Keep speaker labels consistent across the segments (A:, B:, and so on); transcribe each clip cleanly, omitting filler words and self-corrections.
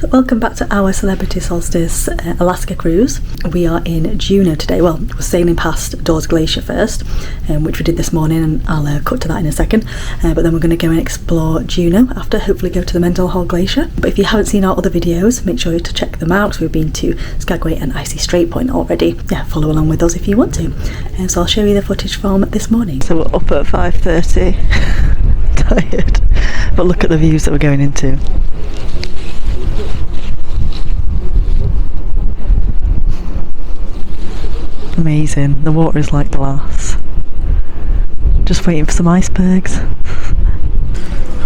A: Welcome back to our Celebrity Solstice Alaska cruise. We are in Juneau today. Well, we're sailing past Dawes Glacier first, which we did this morning, and I'll cut to that in a second. But then we're going to go and explore Juneau after, hopefully go to the Mendenhall Glacier. But if you haven't seen our other videos, make sure to check them out. So we've been to Skagway and Icy Strait Point already. Yeah, follow along with us if you want to. So I'll show you the footage from this morning. So we're up at 5:30, tired, but look at the views that we're going into. Amazing, the water is like glass. Just waiting for some icebergs.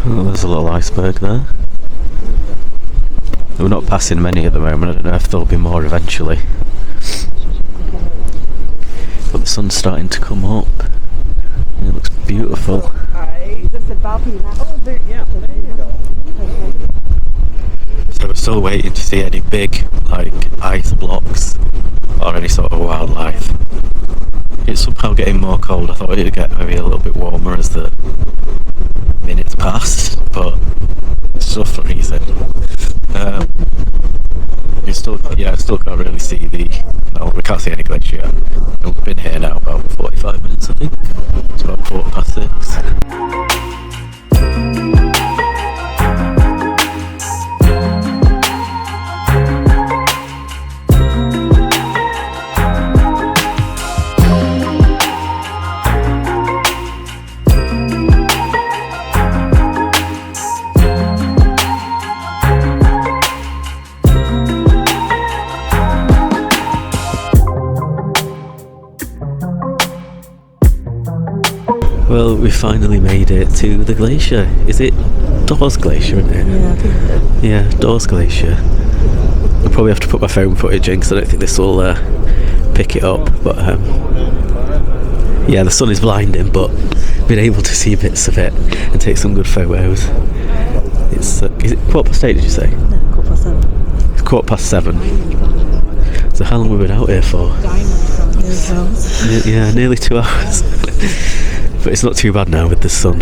B: Oh, there's a little iceberg there. We're not passing many at the moment, I don't know if there'll be more eventually. But the sun's starting to come up. And it looks beautiful. So we're still waiting to see any big, like, ice blocks or any sort of wildlife. It's somehow getting more cold. I thought it'd get maybe a little bit warmer as the minutes passed, but it's still freezing. Still can't really see we can't see any glacier yet. We've been here now about 45 minutes, I think. It's about 6:15. Well, we finally made it to the glacier. Is it Dawes Glacier, isn't it?
A: Yeah, I think so.
B: Yeah, Dawes Glacier. I'll probably have to put my phone footage in because I don't think this will pick it up. But yeah, the sun is blinding, but been able to see bits of it and take some good photos. It's is it 8:15? Did you say?
A: No, 7:15.
B: It's 7:15. So how long have we been out here for? Nearly 2 hours. But it's not too bad now with the sun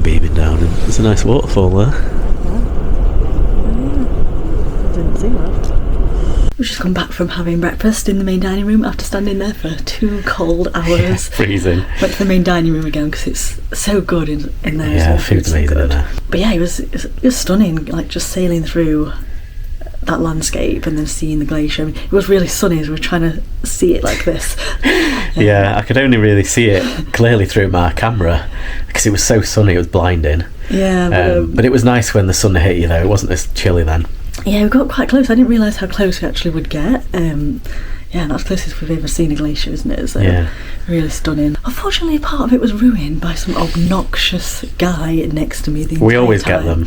B: beaming down, and there's a nice waterfall there.
A: Didn't see that. We've just come back from having breakfast in the main dining room after standing there for 2 cold hours.
B: Freezing.
A: Went to the main dining room again because it's so good in there.
B: Yeah, food's amazing in there.
A: But yeah, it was stunning, like just sailing through that landscape and then seeing the glacier. I mean, it was really sunny as we were trying to see it like this.
B: Yeah, I could only really see it clearly through my camera because it was so sunny, it was blinding.
A: Yeah,
B: but it was nice when the sun hit you though, it wasn't as chilly then.
A: Yeah, we got quite close. I didn't realise how close we actually would get. Yeah, that's closest we've ever seen a glacier, isn't it? So
B: yeah.
A: Really stunning. Unfortunately, part of it was ruined by some obnoxious guy next to me the entire
B: We always
A: time.
B: get them.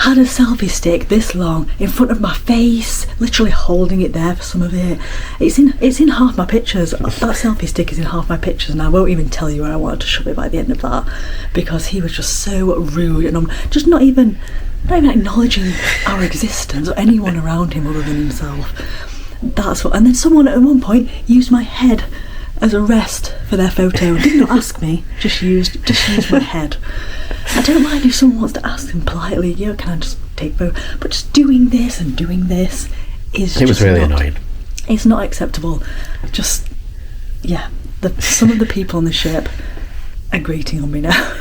A: Had a selfie stick this long in front of my face, literally holding it there for some of it. It's in half my pictures. That selfie stick is in half my pictures, and I won't even tell you where I wanted to shove it by the end of that, because he was just so rude, and I'm just not even acknowledging our existence or anyone around him other than himself. That's what. And then someone at one point used my head as a rest for their photo and did not ask me, just used my head. I don't mind if someone wants to ask them politely, can I just take photo? But just doing this and doing this is
B: It was really annoying.
A: It's not acceptable. Just, yeah, some of the people on the ship are grating on me now.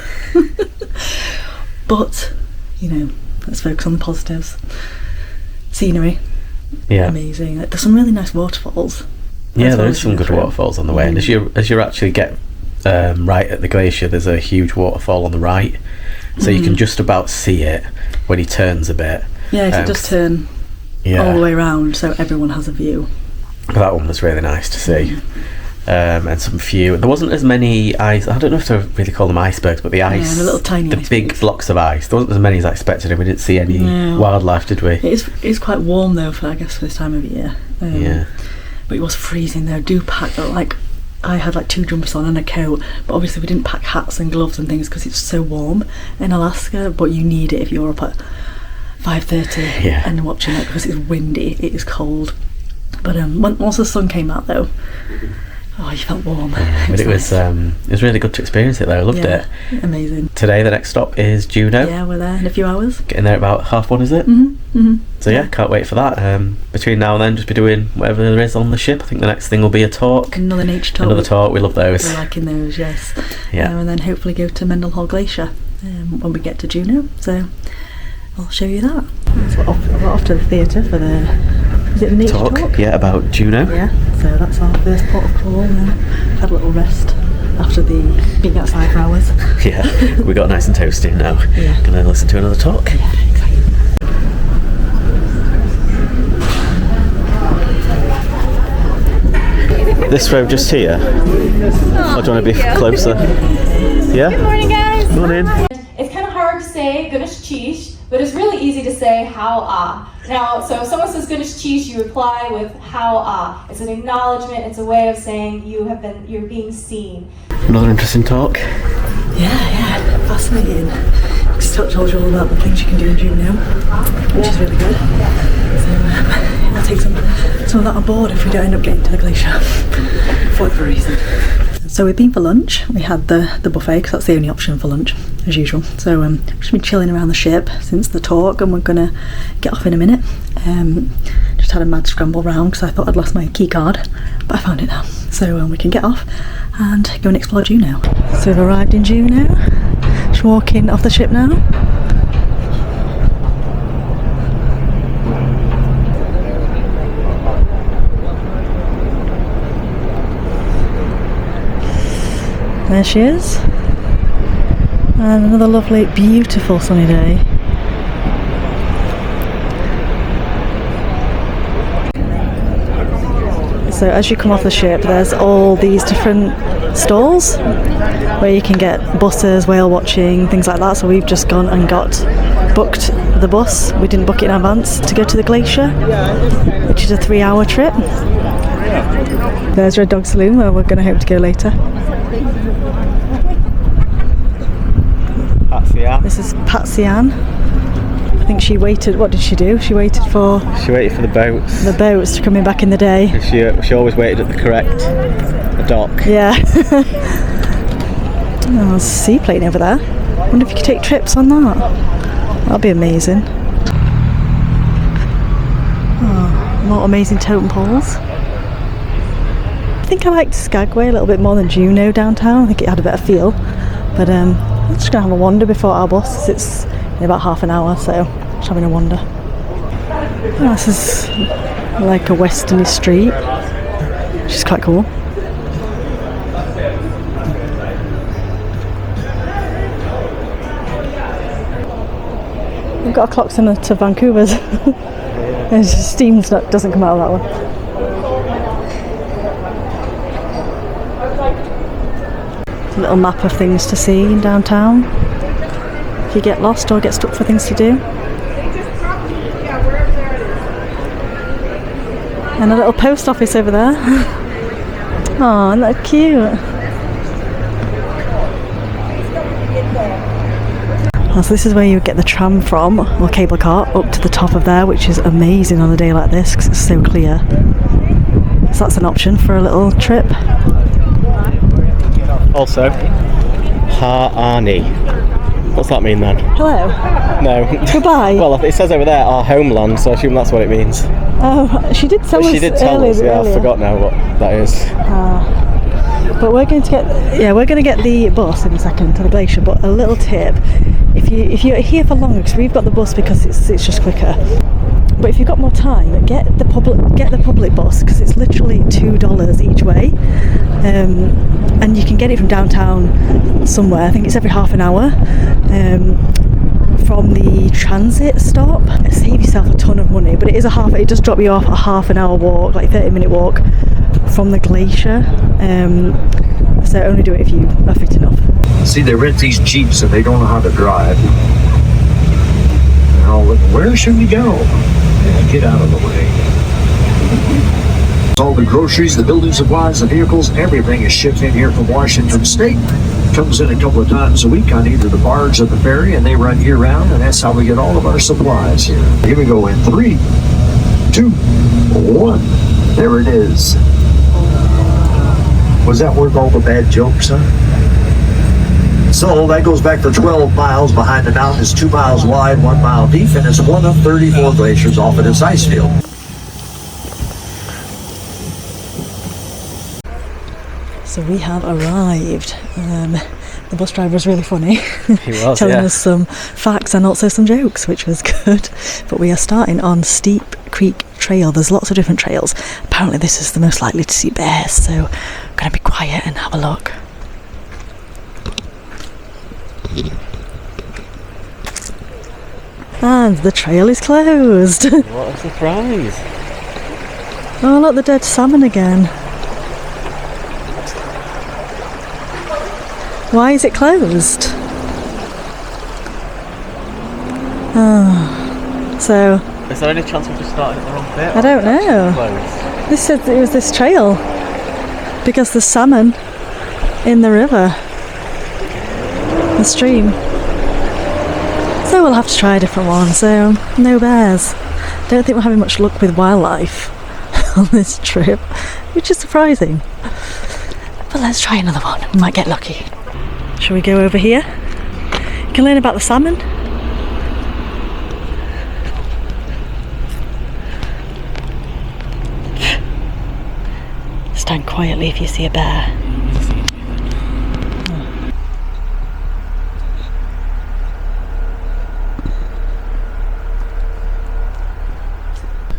A: But, let's focus on the positives. Scenery.
B: Yeah.
A: Amazing. There's some really nice waterfalls.
B: Yeah, there is some good waterfalls on the way, and as you actually get right at the glacier, there's a huge waterfall on the right, so you can just about see it when he turns a bit.
A: Yeah, it does turn all the way around, so everyone has a view.
B: That one was really nice to see. And some few. There wasn't as many ice. I don't know if to really call them icebergs, but the ice,
A: the little tiny
B: the big blocks of ice. There wasn't as many as I expected, and we didn't see any wildlife, did we?
A: It's quite warm though for this time of year.
B: Yeah.
A: But it was freezing though. Do pack I had 2 jumpers on and a coat, but obviously we didn't pack hats and gloves and things because it's so warm in Alaska. But you need it if you're up at 5:30 and watching it because it's windy. It is cold. But once the sun came out though, Oh, you felt warm.
B: But it was really good to experience it though. I loved it.
A: Amazing.
B: Today the next stop is Juneau.
A: Yeah, we're there in a few hours.
B: Getting there at about 1:30, is it? So yeah, can't wait for that. Between now and then, just be doing whatever there is on the ship. I think the next thing will be a talk.
A: Another nature talk.
B: Another talk. We love those.
A: We're liking those, yes.
B: Yeah.
A: And then hopefully go to Mendenhall Glacier when we get to Juneau. So I'll show you that. So we're off to the theatre for the nature talk?
B: Yeah, about Juneau.
A: Yeah. So that's our first port of call. Had a little rest after being outside for hours.
B: Yeah, we got nice and toasty now.
A: Yeah.
B: Gonna listen to another talk.
A: Yeah, exactly.
B: This road just here? Or do you want to be closer? Yeah?
C: Good morning, guys.
B: Morning.
C: It's kind of hard to say Gunesh Cheesh, but it's really easy to say how ah. Now, so if someone says Gunesh Cheesh, you reply with how ah. It's an acknowledgement. It's a way of saying you're being seen.
B: Another interesting talk.
A: Yeah, fascinating. Just told you all about the things you can do in Juneau, which is really good. So I'll take some of that on board if we don't end up getting to the glacier for whatever reason. So we've been for lunch. We had the buffet because that's the only option for lunch as usual. So we've just been chilling around the ship since the talk, and we're gonna get off in a minute. Just had a mad scramble round because I thought I'd lost my key card, but I found it now. So we can get off and go and explore Juneau. So we've arrived in Juneau. Just walking off the ship now. There she is. And another lovely, beautiful sunny day. So as you come off the ship, there's all these different stalls where you can get buses, whale watching, things like that. So we've just gone and booked the bus. We didn't book it in advance to go to the glacier, which is a 3-hour trip. There's Red Dog Saloon, where we're going to hope to go later. This is Patsy Ann. I think she waited. What did she do? She waited for
B: the boats.
A: The boats coming back in the day.
B: She always waited at the correct dock.
A: Yeah. Oh, there's a seaplane over there. I wonder if you could take trips on that. That'd be amazing. Oh, more amazing totem poles. I think I liked Skagway a little bit more than Juneau downtown. I think it had a better feel. But I'm just going to have a wander before our bus. It's in about half an hour, so just having a wander. Oh, this is like a westerny street, which is quite cool. We've got a clock similar to Vancouver's. There's just steam doesn't come out of that one. A little map of things to see in downtown if you get lost or get stuck for things to do. And a little post office over there. Oh, isn't that cute? Oh, so this is where you would get the tram from, or cable car, up to the top of there, which is amazing on a day like this because it's so clear. So that's an option for a little trip.
B: Also, Ha'ani. What's that mean then?
A: Hello.
B: No.
A: Goodbye.
B: Well, it says over there, our homeland, so I assume that's what it means.
A: Oh, she did tell us.
B: She did tell us, yeah, I forgot now what that is.
A: But we're going to get the bus in a second to the glacier. But a little tip: if you're here for longer, because we've got the bus because it's just quicker. But if you've got more time, get the public bus because it's literally $2 each way, and you can get it from downtown somewhere. I think it's every half an hour. From the transit stop. Save yourself a ton of money, but it does drop you off a half an hour walk, like 30-minute walk from the glacier. So only do it if you are fit enough.
D: See, they rent these Jeeps and they don't know how to drive. And all, where should we go? Get out of the way. All the groceries, the building supplies, the vehicles, everything is shipped in here from Washington State. Comes in a couple of times a week on either the barge or the ferry, and they run year round, and that's how we get all of our supplies here. Here we go in 3, 2, 1. There it is. Was that worth all the bad jokes, huh? So that goes back for 12 miles. Behind the mountain is 2 miles wide, 1 mile deep, and it's one of 34 glaciers off of this ice field.
A: So we have arrived. The bus driver was really funny.
B: He was,
A: telling
B: yeah.
A: us some facts and also some jokes, which was good. But we are starting on Steep Creek Trail. There's lots of different trails. Apparently this is the most likely to see bears, so I'm going to be quiet and have a look. And the trail is closed.
B: What a surprise.
A: Oh look, the dead salmon again. Why is it closed? Oh, so
B: Is there any chance we're just starting at the wrong bit?
A: I don't know.
B: Closed?
A: This said it was this trail because there's salmon in the river, the stream. So we'll have to try a different one. So no bears. Don't think we're having much luck with wildlife on this trip, which is surprising. But let's try another one. We might get lucky. Shall we go over here? You can learn about the salmon. Stand quietly if you see a bear.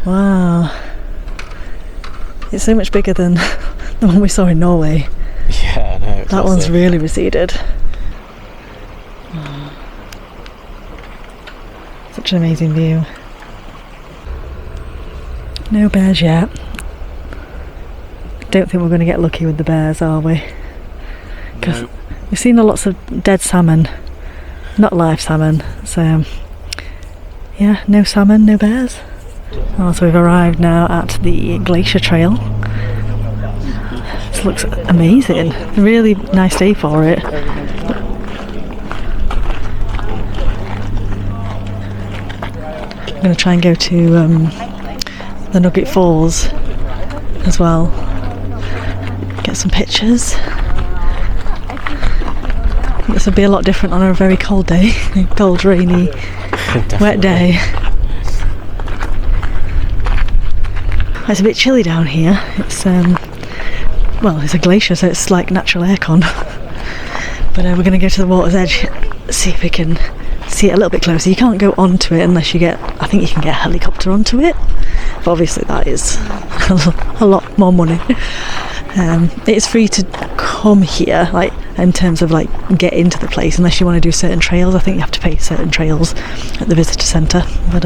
A: Wow. It's so much bigger than the one we saw in Norway.
B: Yeah, I know.
A: That one's really receded. Such an amazing view. No bears yet. Don't think we're going to get lucky with the bears, are we? Because we've seen lots of dead salmon, not live salmon. So yeah, no salmon, no bears. Oh, so we've arrived now at the glacier trail. This looks amazing. Really nice day for it. I'm going to try and go to the Nugget Falls as well. Get some pictures. This would be a lot different on a very cold day. Cold, rainy, wet day. It's a bit chilly down here. It's well, it's a glacier, so it's like natural aircon. But we're going to go to the water's edge, see if we can see it a little bit closer. You can't go onto it unless you get, I think you can get a helicopter onto it, but obviously that is a lot more money. It's free to come here, like in terms of like get into the place, unless you want to do certain trails. I think you have to pay certain trails at the visitor centre. But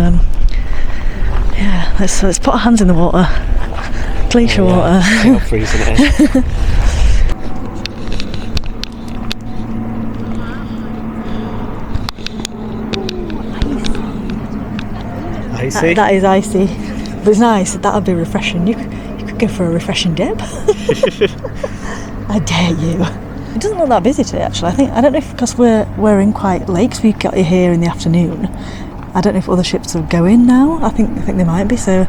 A: yeah, let's put our hands in the water. Glacier water.
B: See how freezing it is. Icy?
A: That is icy, but it's nice. That would be refreshing. You could go for a refreshing dip. I dare you. It doesn't look that busy today, actually. I don't know if because we're in quite late, 'cause we got here in the afternoon. I don't know if other ships are going now. I think they might be. So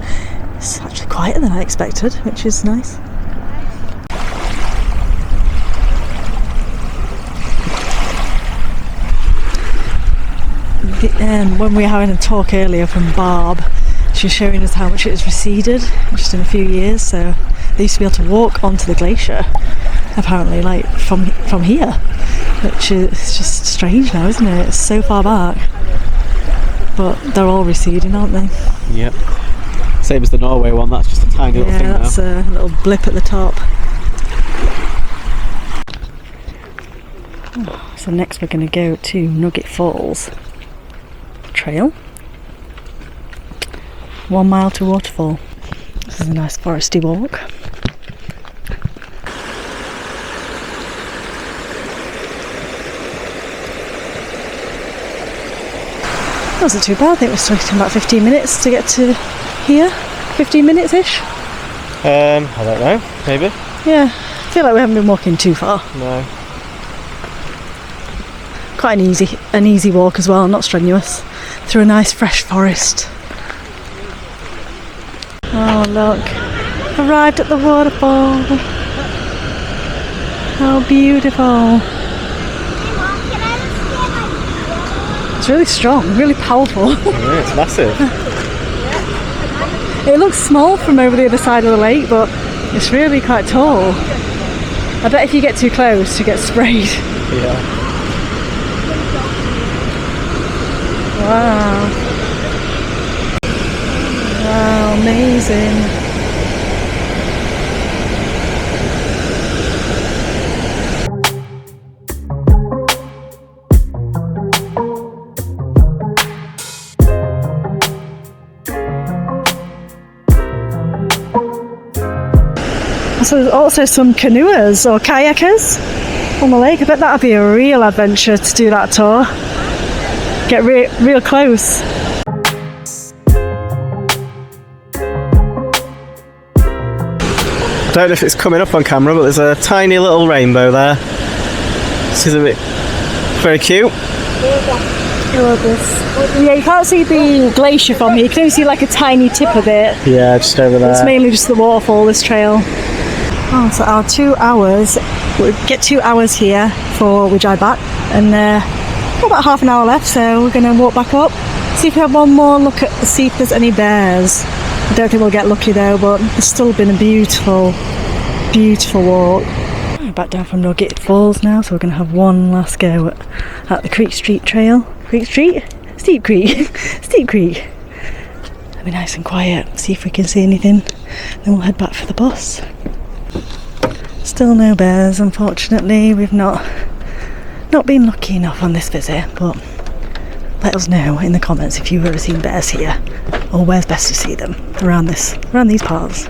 A: it's actually quieter than I expected, which is nice. When we were having a talk earlier from Barb, she was showing us how much it has receded just in a few years. So they used to be able to walk onto the glacier, apparently, like from here, which is just strange now, isn't it? It's so far back, but they're all receding, aren't they?
B: Yep. Same as the Norway one. That's just a tiny little thing now.
A: Yeah, that's a little blip at the top. So next we're going to go to Nugget Falls trail. 1 mile to waterfall. This is a nice foresty walk. That wasn't too bad. I think it was taking about 15 minutes to get to here. 15 minutes-ish.
B: I don't know. Maybe.
A: Yeah, I feel like we haven't been walking too far.
B: No.
A: Quite an easy walk as well, not strenuous, through a nice fresh forest. Oh look, arrived at the waterfall. How beautiful. It's really strong, really powerful.
B: Yeah, it's massive.
A: It looks small from over the other side of the lake, but it's really quite tall. I bet if you get too close, you get sprayed.
B: Yeah.
A: Wow. Wow, amazing. So there's also some canoers or kayakers on the lake. I bet that'd be a real adventure to do that tour. Get real close.
B: I don't know if it's coming up on camera, but there's a tiny little rainbow there. This is a bit very cute.
A: I love this. Yeah, you can't see the glacier from here. You can only see like a tiny tip of it.
B: Yeah, just over there.
A: It's mainly just the waterfall, this trail. Oh, so our 2 hours, we get 2 hours here before we drive back, and about half an hour left, so we're going to walk back up, see if we have one more look at, see if there's any bears. I don't think we'll get lucky though, but it's still been a beautiful, beautiful walk. We're back down from Nugget Falls now, so we're going to have one last go at the Creek Street Trail. Creek Street? Steep Creek. Steep Creek. It'll be nice and quiet, see if we can see anything, then we'll head back for the bus. Still no bears, unfortunately. We've not been lucky enough on this visit, but let us know in the comments if you've ever seen bears here, or where's best to see them around these parts.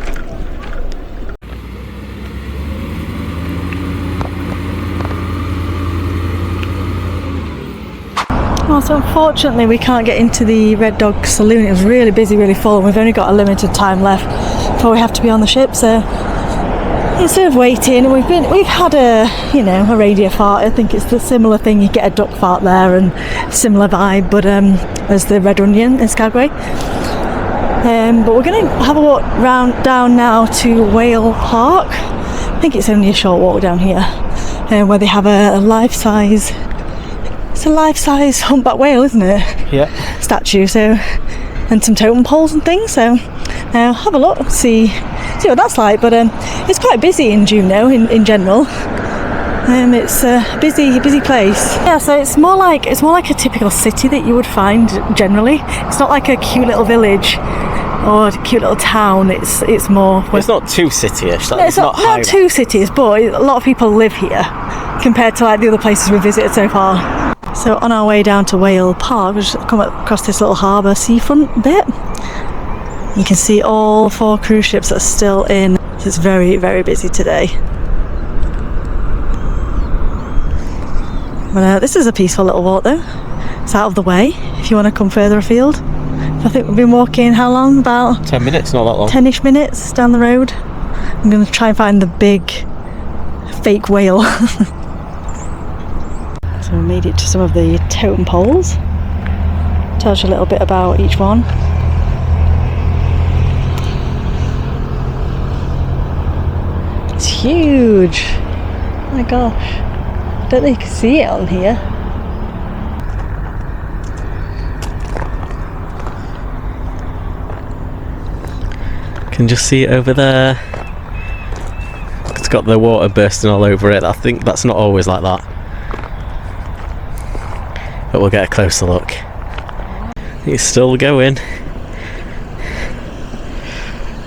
A: Well, so unfortunately we can't get into the Red Dog Saloon. It was really busy, really full, and we've only got a limited time left before we have to be on the ship, so instead of waiting, we've had a reindeer fart. I think it's the similar thing. You get a duck fart there, and similar vibe, but as the Red Onion in Skagway. But we're going to have a walk down now to Whale Park. I think it's only a short walk down here, where they have a life-size. It's a life-size humpback whale, isn't it?
B: Yeah.
A: Statue. So, and some totem poles and things. So, have a look, see what that's like. But it's quite busy in Juneau in general. It's a busy place. Yeah, so it's more like a typical city that you would find generally. It's not like a cute little village or a cute little town. It's more.
B: It's not too cityish.
A: It's not two cities, but a lot of people live here compared to like the other places we've visited so far. So on our way down to Whale Park, we just come across this little harbour seafront bit. You can see all 4 cruise ships that are still in. It's very, very busy today. But this is a peaceful little walk though. It's out of the way if you want to come further afield. I think we've been walking how long? About
B: 10 minutes, not that long.
A: 10ish minutes down the road. I'm going to try and find the big fake whale. So we made it to some of the totem poles. Tells you a little bit about each one. It's huge. Oh my gosh. I don't think you can see it on here.
B: Can just see it over there. It's got the water bursting all over it. I think that's not always like that. But we'll get a closer look. It's still going.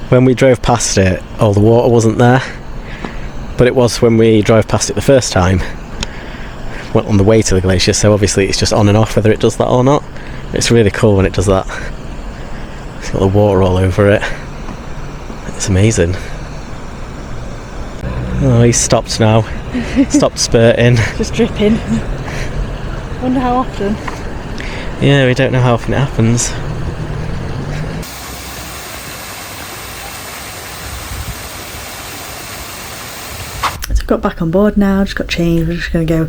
B: When we drove past it, all the water wasn't there. But it was when we drove past it the first time. Went on the way to the glacier, so obviously it's just on and off whether it does that or not. It's really cool when it does that. It's got the water all over it. It's amazing. Oh, he's stopped now. Stopped spurting.
A: Just dripping. Wonder how often.
B: Yeah, we don't know how often it happens.
A: So I've got back on board now, just got changed. We're just going to go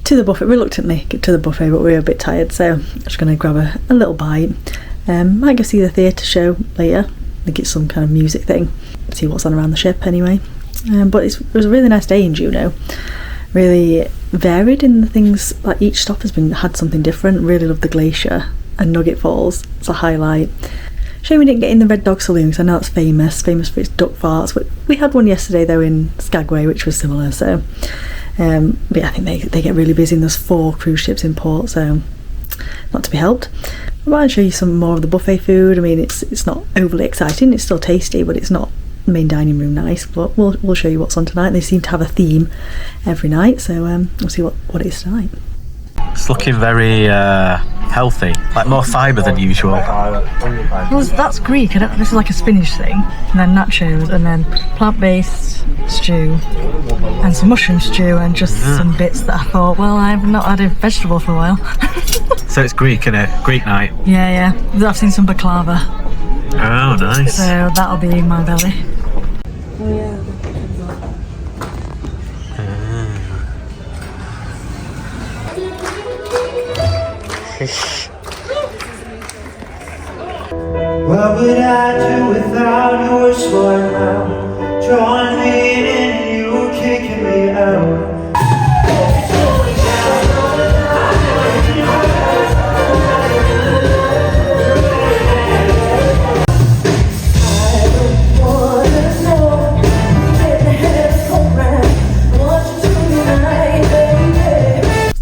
A: to the buffet. Reluctantly get to the buffet, but we were a bit tired, so I'm just going to grab a little bite. Might go see the theatre show later. I think it's some kind of music thing. See what's on around the ship anyway. But it was a really nice day in Juneau. Really varied in the things, like each stop has had something different. Really loved the glacier and Nugget Falls. It's a highlight. Shame we didn't get in the Red Dog Saloon, because I know it's famous for its duck farts. But we had one yesterday though in Skagway, which was similar. So, but yeah, I think they get really busy, and there's 4 cruise ships in port, so not to be helped. I might show you some more of the buffet food. I mean, it's not overly exciting. It's still tasty, but it's not main dining room nice. But we'll show you what's on tonight. They seem to have a theme every night, so we'll see what it is tonight.
B: It's looking very healthy, like more fibre than usual.
A: Well, that's Greek. This is like a spinach thing, and then nachos, and then plant-based stew, and some mushroom stew, and just some bits that I thought, well, I've not had a vegetable for a while.
B: So it's Greek, isn't it? Greek night.
A: Yeah. I've seen some baklava.
B: Oh, nice.
A: So that'll be my belly.
E: What would I do without your smart mouth? Drawing me in and you kicking me out.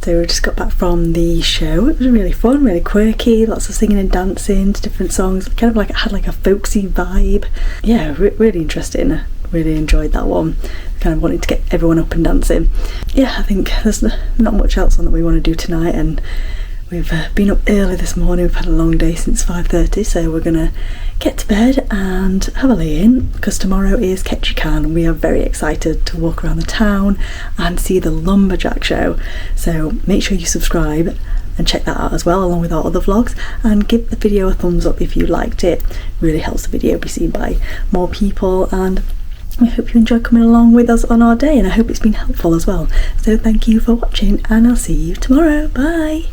A: So we just got back from the show. It was really fun, really quirky, lots of singing and dancing to different songs. Kind of like it had like a folksy vibe. Yeah, really interesting. Really enjoyed that one. Kind of wanted to get everyone up and dancing. Yeah, I think there's not much else on that we want to do tonight, and we've been up early this morning. We've had a long day since 5:30, so we're gonna get to bed and have a lay-in, because tomorrow is Ketchikan. We are very excited to walk around the town and see the lumberjack show. So make sure you subscribe and check that out as well, along with our other vlogs, and give the video a thumbs up if you liked it. Really helps the video be seen by more people, and we hope you enjoy coming along with us on our day, and I hope it's been helpful as well. So thank you for watching, and I'll see you tomorrow. Bye.